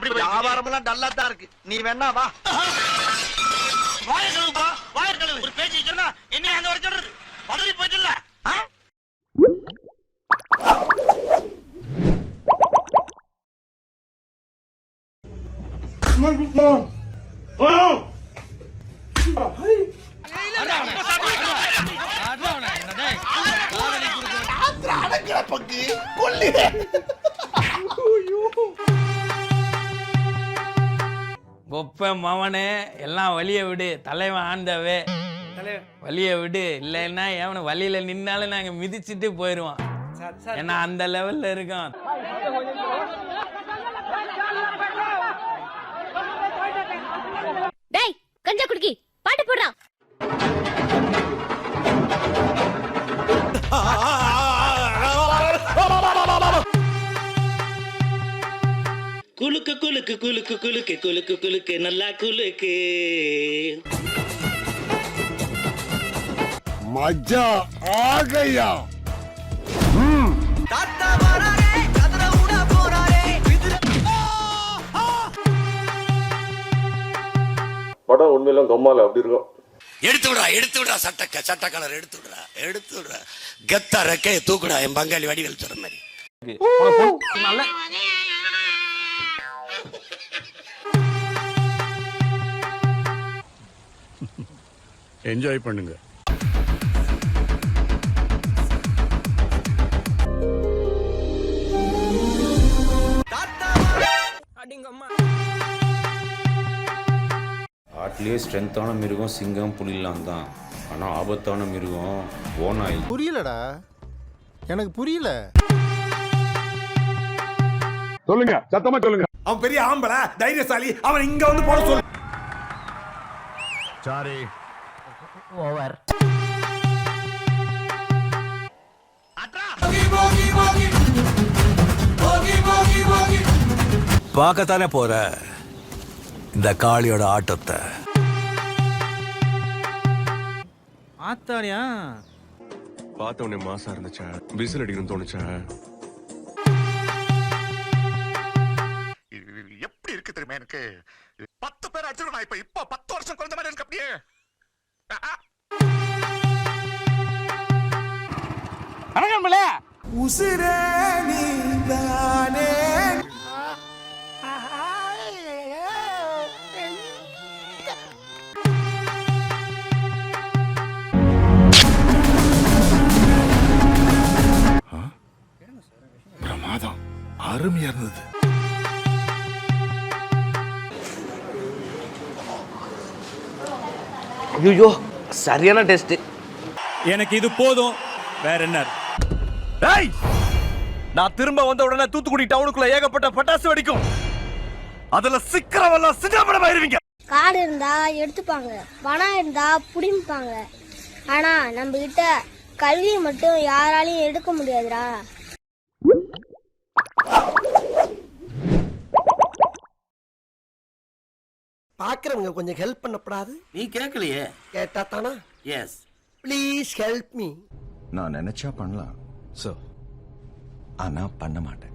எப்படி வியாபாரம் எல்லாம் டல்லா தான் இருக்கு. நீ வேணா வா. வாய கழுவுப்பா, வாய கழுவு. ஒரு பேச்சு சொன்னா என்ன அங்க வர சொல்றது? பதறி போயிட்டுல. கொப்ப மவனே எல்லாம் வழிய விடு, தலைவன் ஆண்டவே வழிய விடு. இல்லைன்னா எவனை வழியில நின்னாலும் நாங்க மிதிச்சுட்டு போயிருவோம். ஏன்னா அந்த லெவல்ல இருக்கோம். டேய் கஞ்சா குடிக்கி பாட்டு போடுறா. குலுக்கு குலுக்கு குலுக்கு குலுக்கு குலுக்கு குலுக்கு நல்லா குலுக்கு. मजा आ गया। படம் உண்மையில கம்மால அப்படி இருக்கும். எடுத்து விடா சட்ட கலர் எடுத்து விடா கெத்தா ரெக்கைய தூக்குடா. என் பங்காளி வடிவேல் சொல்ற மாதிரி. என்ஜாய் பண்ணுங்க. ஆட்டிலேயே ஸ்ட்ரென்த்தான மிருகம் சிங்கம் புலிலாம் தான். ஆனால் ஆபத்தான மிருகம் ஓநாய். புரியலடா, எனக்கு புரியல. சொல்லுங்க, சத்தமா சொல்லுங்க. அவன் பெரிய ஆம்பளை, தைரியசாலி. அவன் இங்க வந்து போட சொல்லு. Sorry over. பார்க்கத்தானே போற இந்த காளியோட ஆட்டத்தை. ஆத்தாடியா பார்த்த உடனே மாசா இருந்துச்சா, விசில் அடிக்கணும்னு தோணுச்சா? எப்படி இருக்கு தெரியுமா எனக்கு? 10 பேர் அடிச்சிருக்கா. இப்ப 10 வருஷம் குறைஞ்ச மாதிரி இருக்கு. அப்படியே உசிரே நீதானே. பிரமாதம், அருமையா இருந்தது. ஐயோ சரியான டெஸ்ட். எனக்கு இது போதும், வேற என்ன? நான் திரும்ப வந்த உடனே தூத்துக்குடி டவுனுக்குள்ள ஏகப்பட்ட பட்டாசு வெடிக்கும். அதுல சிக்கிறவெல்லாம் சின்னப்படம் ஆயிருவீங்க. காடு இருந்தா எடுத்துப்பாங்க, பணம் இருந்தா புடிப்பாங்க. ஆனா நம்ம கிட்ட கல்வி மட்டும் யாராலையும் எடுக்க முடியாதுடா. பாக்குறவங்க கொஞ்சம் ஹெல்ப் பண்ணப்படாது? நீ கேட்கலையே. கேட்டா தானா? Yes please help me. நான் நினைச்சா பண்ணலாம், ஆனா பண்ண மாட்டேன்.